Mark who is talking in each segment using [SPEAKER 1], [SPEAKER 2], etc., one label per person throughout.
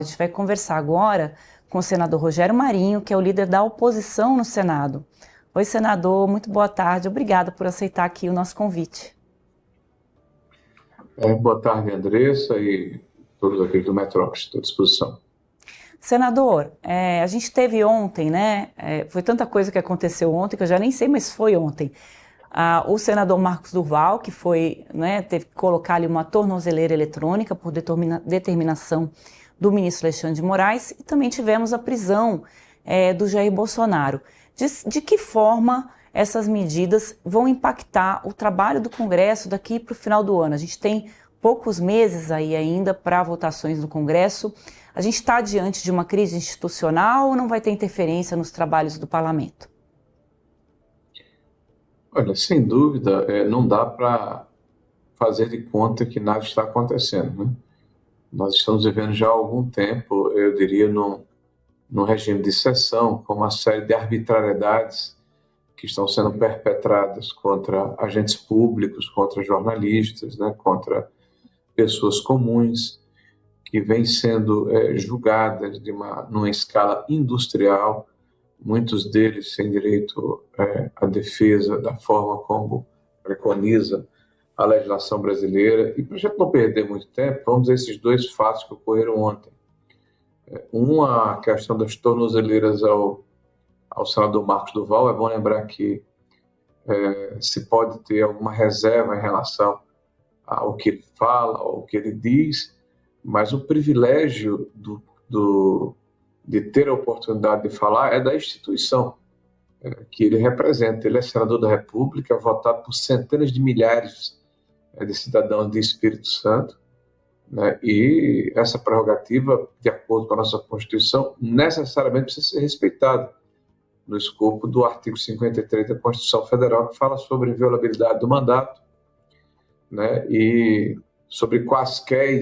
[SPEAKER 1] A gente vai conversar agora com o senador Rogério Marinho, que é o líder da oposição no Senado. Oi, senador, muito boa tarde. Obrigada por aceitar aqui o nosso convite.
[SPEAKER 2] Boa tarde, Andressa, e todos aqui do Metrópolis, estou à disposição.
[SPEAKER 1] Senador, a gente teve ontem, né? Foi tanta coisa que aconteceu ontem que eu já nem sei, mas foi ontem. O senador Marcos Duval, que foi, né, teve que colocar ali uma tornozeleira eletrônica por determinação do ministro Alexandre de Moraes, e também tivemos a prisão do Jair Bolsonaro. De que forma essas medidas vão impactar o trabalho do Congresso daqui para o final do ano? A gente tem poucos meses aí ainda para votações no Congresso. A gente está diante de uma crise institucional ou não vai ter interferência nos trabalhos do parlamento?
[SPEAKER 2] Olha, sem dúvida, não dá para fazer de conta que nada está acontecendo, né? Nós estamos vivendo já há algum tempo, eu diria, num regime de exceção, com uma série de arbitrariedades que estão sendo perpetradas contra agentes públicos, contra jornalistas, né, contra pessoas comuns, que vêm sendo julgadas numa escala industrial, muitos deles sem direito à defesa da forma como preconiza a legislação brasileira. E para a gente não perder muito tempo, vamos a esses dois fatos que ocorreram ontem. A questão das tornozeleiras ao senador Marcos Duval. É bom lembrar que se pode ter alguma reserva em relação ao que ele fala, ao que ele diz, mas o privilégio de ter a oportunidade de falar é da instituição que ele representa. Ele é senador da República, votado por centenas de milhares de cidadãos de Espírito Santo, né? E essa prerrogativa, de acordo com a nossa Constituição, necessariamente precisa ser respeitada no escopo do artigo 53 da Constituição Federal, que fala sobre inviolabilidade do mandato, né? E sobre quaisquer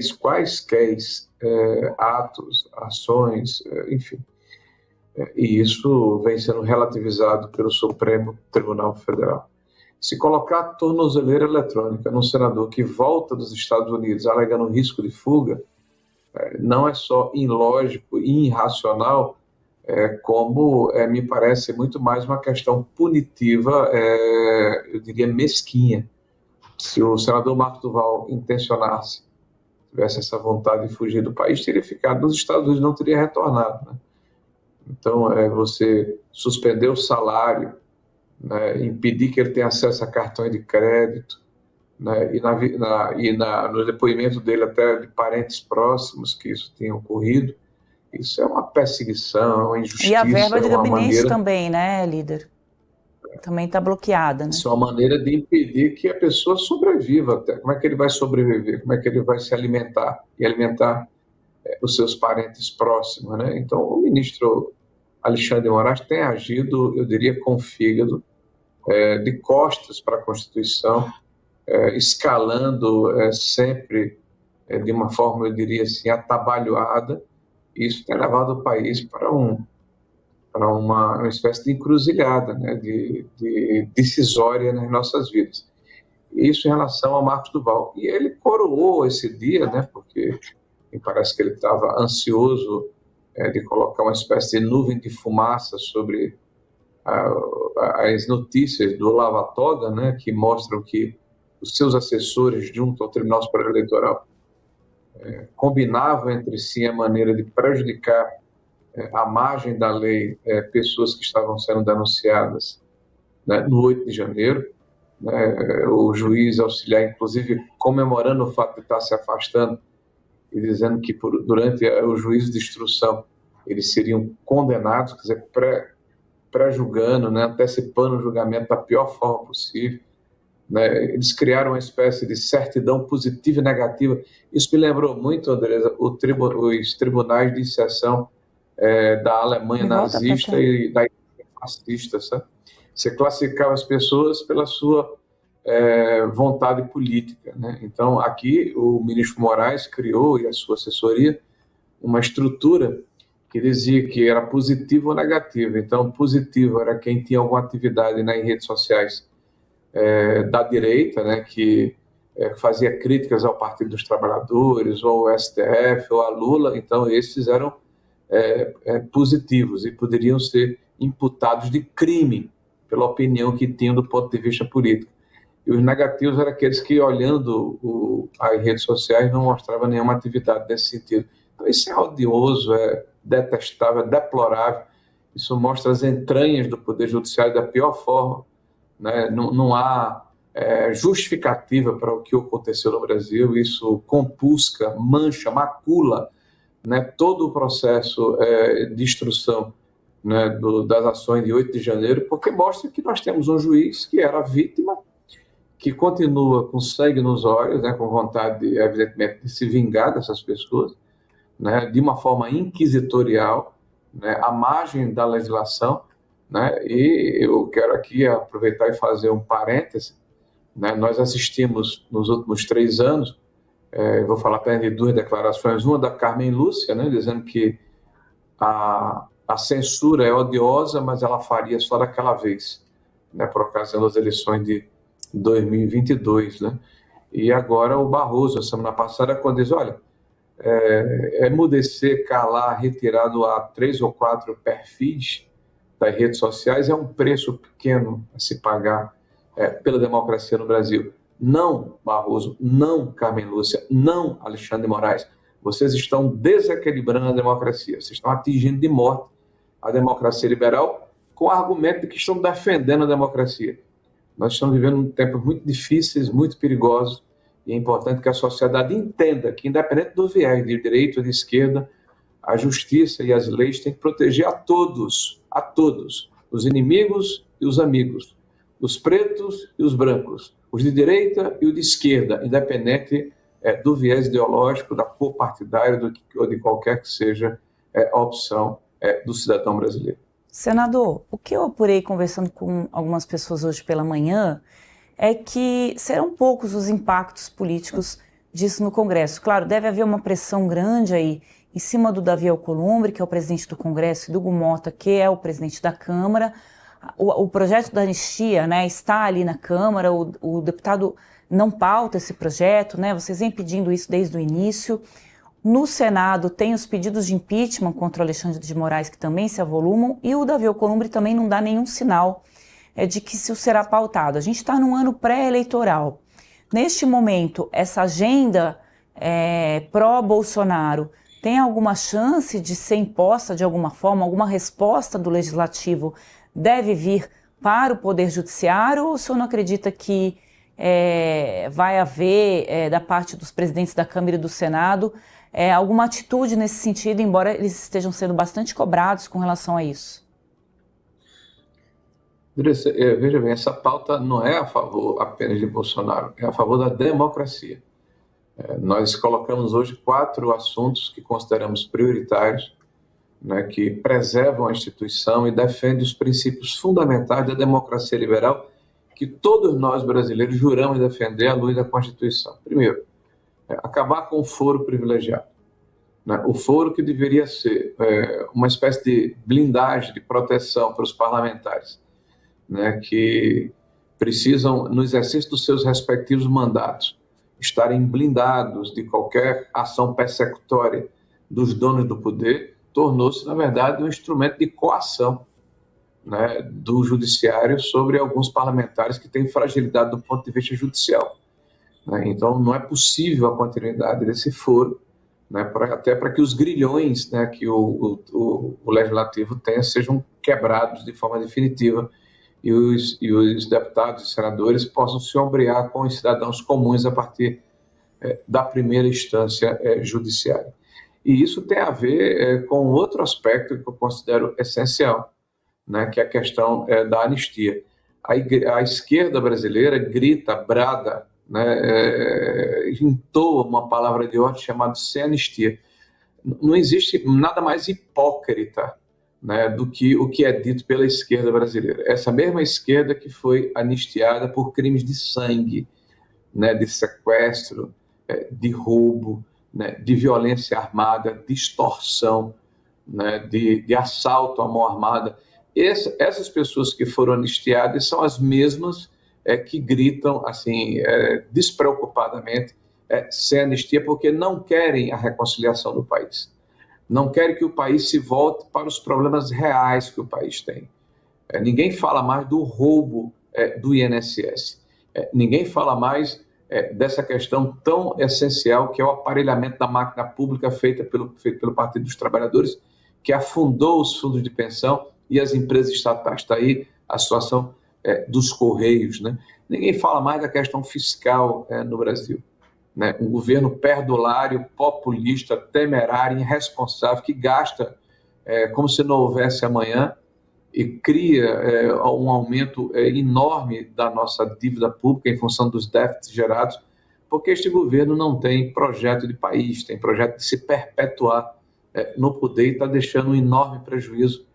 [SPEAKER 2] atos, ações, enfim. E isso vem sendo relativizado pelo Supremo Tribunal Federal. Se colocar a tornozeleira eletrônica num senador que volta dos Estados Unidos alegando risco de fuga, não é só ilógico e irracional, como me parece muito mais uma questão punitiva, eu diria mesquinha. Se o senador Marcos Duval intencionasse, tivesse essa vontade de fugir do país, teria ficado nos Estados Unidos, não teria retornado, né? Então, você suspender o salário, né, impedir que ele tenha acesso a cartões de crédito, né, no depoimento dele até de parentes próximos que isso tenha ocorrido, isso é uma perseguição, uma injustiça.
[SPEAKER 1] E a verba de gabinete
[SPEAKER 2] maneira...
[SPEAKER 1] também, né, líder? Também está bloqueada, né?
[SPEAKER 2] Isso é uma maneira de impedir que a pessoa sobreviva até. Como é que ele vai sobreviver? Como é que ele vai se alimentar? E alimentar os seus parentes próximos, né? Então, o ministro Alexandre de Moraes tem agido, eu diria, com fígado, de costas para a Constituição, escalando sempre de uma forma, eu diria assim, atabalhoada. Isso tem levado o país para uma espécie de encruzilhada, né, de decisória nas nossas vidas. Isso em relação ao Marcos Duval. E ele coroou esse dia, né, porque me parece que ele estava ansioso de colocar uma espécie de nuvem de fumaça sobre as notícias do Lava Toga, né, que mostram que os seus assessores junto ao Tribunal Superior Eleitoral combinavam entre si a maneira de prejudicar à margem da lei pessoas que estavam sendo denunciadas, né, no 8 de janeiro. Né, o juiz auxiliar, inclusive, comemorando o fato de estar se afastando e dizendo que durante o juízo de instrução eles seriam condenados, quer dizer, pré-julgando, né, antecipando o julgamento da pior forma possível. Né, eles criaram uma espécie de certidão positiva e negativa. Isso me lembrou muito, Andresa, os tribunais de inserção da Alemanha nazista e da Itália fascista, sabe? Você classificava as pessoas pela sua vontade política, né? Então, aqui, o ministro Moraes criou, e a sua assessoria, uma estrutura que dizia que era positivo ou negativo. Então, positivo era quem tinha alguma atividade, né, em redes sociais da direita, né, que fazia críticas ao Partido dos Trabalhadores, ou ao STF, ou a Lula. Então, esses eram positivos e poderiam ser imputados de crime pela opinião que tinham do ponto de vista político. E os negativos eram aqueles que, olhando as redes sociais, não mostravam nenhuma atividade nesse sentido. Então, isso é odioso, é detestável, é deplorável. Isso mostra as entranhas do Poder Judiciário da pior forma, né? Não há justificativa para o que aconteceu no Brasil. Isso compusca, mancha, macula, né, todo o processo de instrução, né, das ações de 8 de janeiro, porque mostra que nós temos um juiz que era vítima, que continua com sangue nos olhos, né, com vontade, evidentemente, de se vingar dessas pessoas, né, de uma forma inquisitorial, né, à margem da legislação, né, e eu quero aqui aproveitar e fazer um parêntese, né, nós assistimos nos últimos 3 anos, vou falar apenas de 2 declarações, uma da Carmen Lúcia, né, dizendo que a censura é odiosa, mas ela faria só daquela vez, né, por ocasião das eleições de 2022, né? E agora o Barroso, a semana passada, quando diz, olha, emudecer, calar, retirado a 3 ou 4 perfis das redes sociais é um preço pequeno a se pagar pela democracia no Brasil. Não, Barroso, não, Carmen Lúcia, não, Alexandre de Moraes. Vocês estão desequilibrando a democracia, vocês estão atingindo de morte a democracia liberal com o argumento de que estão defendendo a democracia. Nós estamos vivendo tempos muito difíceis, muito perigosos, e é importante que a sociedade entenda que, independente do viés de direita ou de esquerda, a justiça e as leis têm que proteger a todos, os inimigos e os amigos, os pretos e os brancos, os de direita e os de esquerda, independente do viés ideológico, da cor partidária ou de qualquer que seja a opção do cidadão brasileiro.
[SPEAKER 1] Senador, o que eu apurei conversando com algumas pessoas hoje pela manhã é que serão poucos os impactos políticos disso no Congresso. Claro, deve haver uma pressão grande aí em cima do Davi Alcolumbre, que é o presidente do Congresso, e do Hugo Mota, que é o presidente da Câmara. O projeto da anistia, né, está ali na Câmara, o deputado não pauta esse projeto, né, vocês vêm pedindo isso desde o início. No Senado tem os pedidos de impeachment contra o Alexandre de Moraes, que também se avolumam, e o Davi Alcolumbre também não dá nenhum sinal de que isso será pautado. A gente está num ano pré-eleitoral. Neste momento, essa agenda pró-Bolsonaro tem alguma chance de ser imposta de alguma forma, alguma resposta do Legislativo deve vir para o Poder Judiciário, ou o senhor não acredita que vai haver, da parte dos presidentes da Câmara e do Senado, alguma atitude nesse sentido, embora eles estejam sendo bastante cobrados com relação a isso?
[SPEAKER 2] Veja bem, essa pauta não é a favor apenas de Bolsonaro, é a favor da democracia. Nós colocamos hoje 4 assuntos que consideramos prioritários, né, que preservam a instituição e defendem os princípios fundamentais da democracia liberal que todos nós brasileiros juramos defender à luz da Constituição. Primeiro, acabar com o foro privilegiado, né? O foro que deveria ser uma espécie de blindagem, de proteção para os parlamentares, né, que precisam, no exercício dos seus respectivos mandatos, estarem blindados de qualquer ação persecutória dos donos do poder, tornou-se, na verdade, um instrumento de coação, né, do judiciário sobre alguns parlamentares que têm fragilidade do ponto de vista judicial. Né? Então, não é possível a continuidade desse foro, né, até para que os grilhões, né, que o Legislativo tenha sejam quebrados de forma definitiva e os deputados e senadores possam se ombrear com os cidadãos comuns a partir da primeira instância judiciária. E isso tem a ver com outro aspecto que eu considero essencial, né, que é a questão da anistia. A esquerda brasileira grita, brada, né, entoa uma palavra de ordem chamada sem anistia. Não existe nada mais hipócrita, né, do que o que é dito pela esquerda brasileira. Essa mesma esquerda que foi anistiada por crimes de sangue, né, de sequestro, de roubo, né, de violência armada, de extorsão, né, de assalto à mão armada. Essas pessoas que foram anistiadas são as mesmas que gritam assim despreocupadamente sem anistia, porque não querem a reconciliação do país. Não querem que o país se volte para os problemas reais que o país tem. Ninguém fala mais do roubo do INSS. Ninguém fala mais dessa questão tão essencial que é o aparelhamento da máquina pública feito pelo Partido dos Trabalhadores, que afundou os fundos de pensão e as empresas estatais. Está aí a situação dos Correios, né? Ninguém fala mais da questão fiscal no Brasil. Né? Um governo perdulário, populista, temerário, irresponsável, que gasta como se não houvesse amanhã e cria um aumento enorme da nossa dívida pública em função dos déficits gerados, porque este governo não tem projeto de país, tem projeto de se perpetuar no poder e está deixando um enorme prejuízo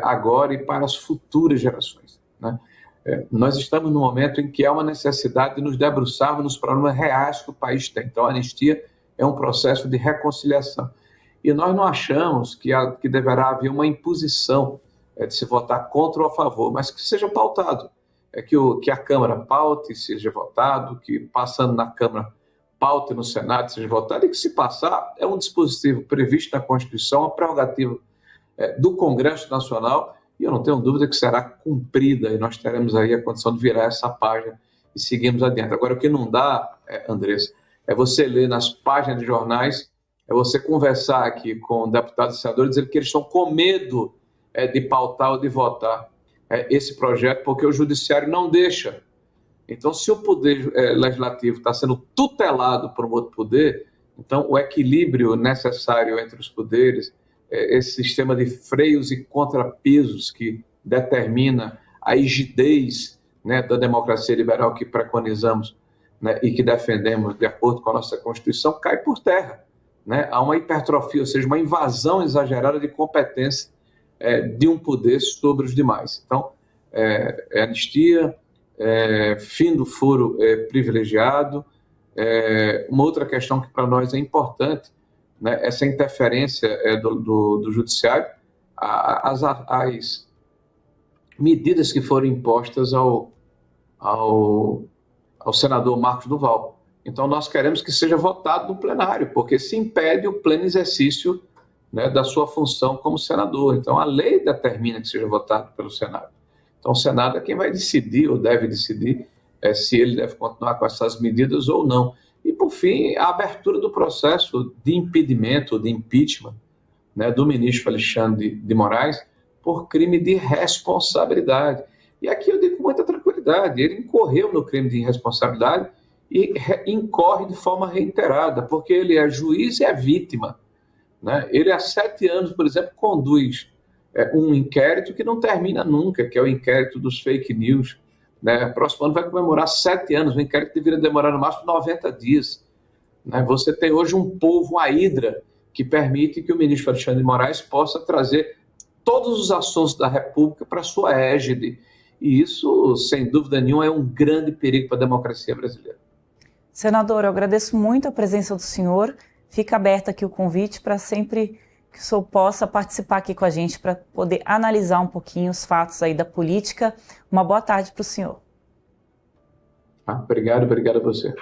[SPEAKER 2] agora e para as futuras gerações. Né? Nós estamos num momento em que há uma necessidade de nos debruçarmos nos problemas reais que o país tem. Então, a anistia é um processo de reconciliação. E nós não achamos que deverá haver uma imposição de se votar contra ou a favor, mas que seja pautado. Que a Câmara paute e seja votado, que passando na Câmara paute no Senado seja votado, e que se passar é um dispositivo previsto na Constituição, uma prerrogativa do Congresso Nacional, e eu não tenho dúvida que será cumprida, e nós teremos aí a condição de virar essa página e seguirmos adiante. Agora, o que não dá, Andressa, é você ler nas páginas de jornais, é você conversar aqui com deputados e senadores, dizer que eles estão com medo de pautar ou de votar esse projeto, porque o judiciário não deixa. Então, se o poder legislativo está sendo tutelado por um outro poder, então o equilíbrio necessário entre os poderes, esse sistema de freios e contrapesos que determina a rigidez, né, da democracia liberal que preconizamos, né, e que defendemos de acordo com a nossa Constituição, cai por terra. Né? Há uma hipertrofia, ou seja, uma invasão exagerada de competência de um poder sobre os demais. Então, anistia, fim do foro privilegiado. Uma outra questão que para nós é importante, né, essa interferência do judiciário, as medidas que foram impostas ao senador Marcos do Val. Então, nós queremos que seja votado no plenário, porque se impede o pleno exercício, né, da sua função como senador. Então, a lei determina que seja votado pelo Senado. Então, o Senado é quem vai decidir, ou deve decidir, se ele deve continuar com essas medidas ou não. E, por fim, a abertura do processo de impedimento, de impeachment, né, do ministro Alexandre de Moraes por crime de responsabilidade. E aqui eu digo com muita tranquilidade, ele incorreu no crime de irresponsabilidade e incorre de forma reiterada, porque ele é juiz e é vítima. Né? Ele, há 7 anos, por exemplo, conduz um inquérito que não termina nunca, que é o inquérito dos fake news. Né? Próximo ano vai comemorar 7 anos, o inquérito deveria demorar no máximo 90 dias. Né? Você tem hoje um povo, a hidra, que permite que o ministro Alexandre de Moraes possa trazer todos os assuntos da República para sua égide. E isso, sem dúvida nenhuma, é um grande perigo para a democracia brasileira.
[SPEAKER 1] Senador, eu agradeço muito a presença do senhor. Fica aberto aqui o convite para sempre que o senhor possa participar aqui com a gente para poder analisar um pouquinho os fatos aí da política. Uma boa tarde para o senhor.
[SPEAKER 2] Obrigado a você.